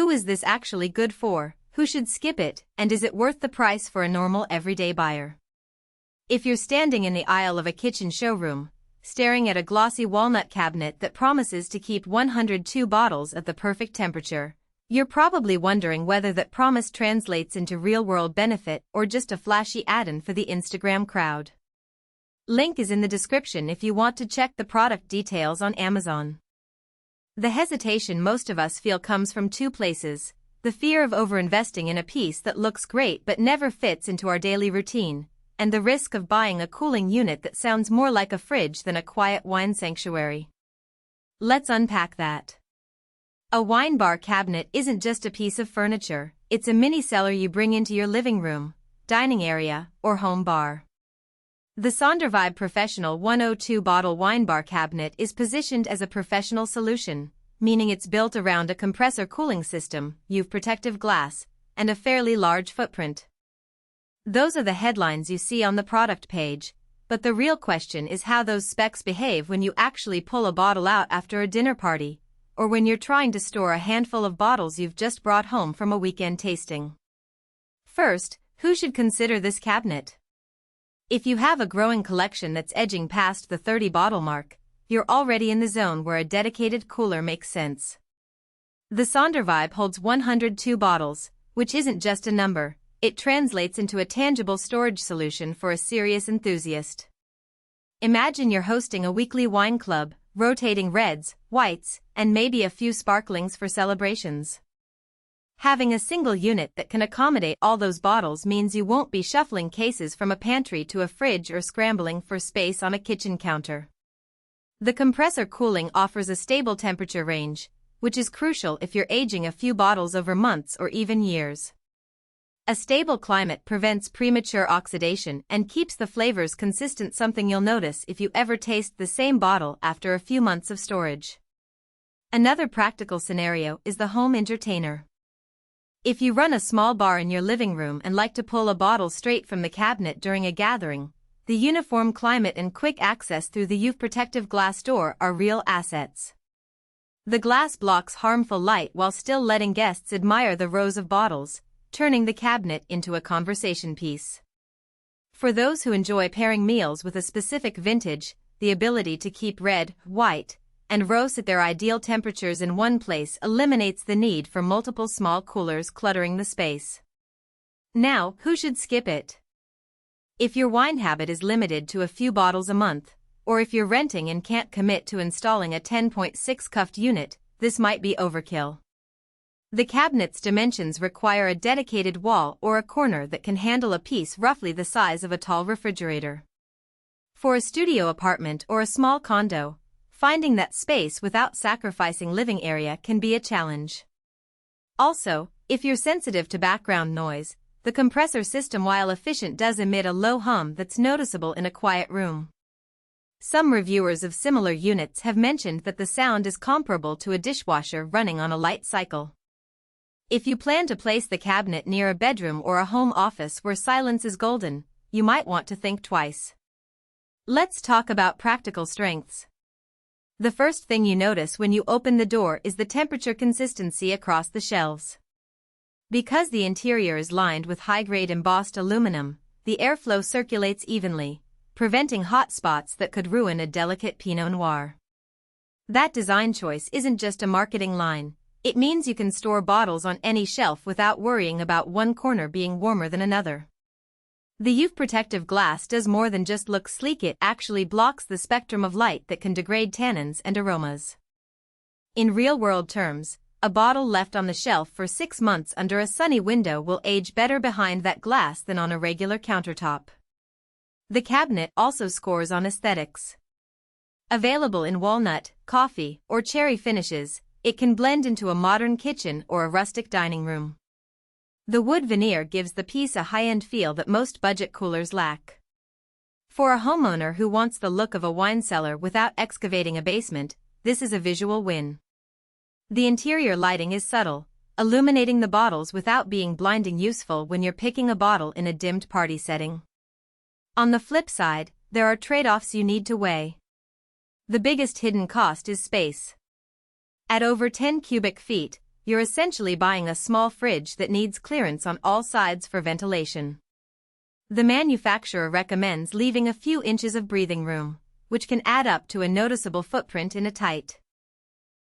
Who is this actually good for? Who should skip it, and is it worth the price for a normal everyday buyer? If you're standing in the aisle of a kitchen showroom, staring at a glossy walnut cabinet that promises to keep 102 bottles at the perfect temperature, you're probably wondering whether that promise translates into real-world benefit or just a flashy add-on for the Instagram crowd. Link is in the description if you want to check the product details on Amazon. The hesitation most of us feel comes from two places: the fear of overinvesting in a piece that looks great but never fits into our daily routine, and the risk of buying a cooling unit that sounds more like a fridge than a quiet wine sanctuary. Let's unpack that. A wine bar cabinet isn't just a piece of furniture, it's a mini cellar you bring into your living room, dining area, or home bar. The SONDERVIBE Professional 102 Bottle Wine Bar Cabinet is positioned as a professional solution, meaning it's built around a compressor cooling system, UV protective glass, and a fairly large footprint. Those are the headlines you see on the product page, but the real question is how those specs behave when you actually pull a bottle out after a dinner party, or when you're trying to store a handful of bottles you've just brought home from a weekend tasting. First, who should consider this cabinet? If you have a growing collection that's edging past the 30-bottle mark, you're already in the zone where a dedicated cooler makes sense. The SONDERVIBE holds 102 bottles, which isn't just a number, it translates into a tangible storage solution for a serious enthusiast. Imagine you're hosting a weekly wine club, rotating reds, whites, and maybe a few sparklings for celebrations. Having a single unit that can accommodate all those bottles means you won't be shuffling cases from a pantry to a fridge or scrambling for space on a kitchen counter. The compressor cooling offers a stable temperature range, which is crucial if you're aging a few bottles over months or even years. A stable climate prevents premature oxidation and keeps the flavors consistent, something you'll notice if you ever taste the same bottle after a few months of storage. Another practical scenario is the home entertainer. If you run a small bar in your living room and like to pull a bottle straight from the cabinet during a gathering, the uniform climate and quick access through the UV protective glass door are real assets. The glass blocks harmful light while still letting guests admire the rows of bottles, turning the cabinet into a conversation piece. For those who enjoy pairing meals with a specific vintage, the ability to keep red, white, and rose at their ideal temperatures in one place eliminates the need for multiple small coolers cluttering the space. Now, who should skip it? If your wine habit is limited to a few bottles a month, or if you're renting and can't commit to installing a 10.6 cuft unit, this might be overkill. The cabinet's dimensions require a dedicated wall or a corner that can handle a piece roughly the size of a tall refrigerator. For a studio apartment or a small condo, finding that space without sacrificing living area can be a challenge. Also, if you're sensitive to background noise, the compressor system, while efficient, does emit a low hum that's noticeable in a quiet room. Some reviewers of similar units have mentioned that the sound is comparable to a dishwasher running on a light cycle. If you plan to place the cabinet near a bedroom or a home office where silence is golden, you might want to think twice. Let's talk about practical strengths. The first thing you notice when you open the door is the temperature consistency across the shelves. Because the interior is lined with high-grade embossed aluminum, the airflow circulates evenly, preventing hot spots that could ruin a delicate Pinot Noir. That design choice isn't just a marketing line. It means you can store bottles on any shelf without worrying about one corner being warmer than another. The UV protective glass does more than just look sleek, it actually blocks the spectrum of light that can degrade tannins and aromas. In real-world terms, a bottle left on the shelf for 6 months under a sunny window will age better behind that glass than on a regular countertop. The cabinet also scores on aesthetics. Available in walnut, coffee, or cherry finishes, it can blend into a modern kitchen or a rustic dining room. The wood veneer gives the piece a high-end feel that most budget coolers lack. For a homeowner who wants the look of a wine cellar without excavating a basement, this is a visual win. The interior lighting is subtle, illuminating the bottles without being blinding, useful when you're picking a bottle in a dimmed party setting. On the flip side, there are trade-offs you need to weigh. The biggest hidden cost is space. At over 10 cubic feet, you're essentially buying a small fridge that needs clearance on all sides for ventilation. The manufacturer recommends leaving a few inches of breathing room, which can add up to a noticeable footprint in a tight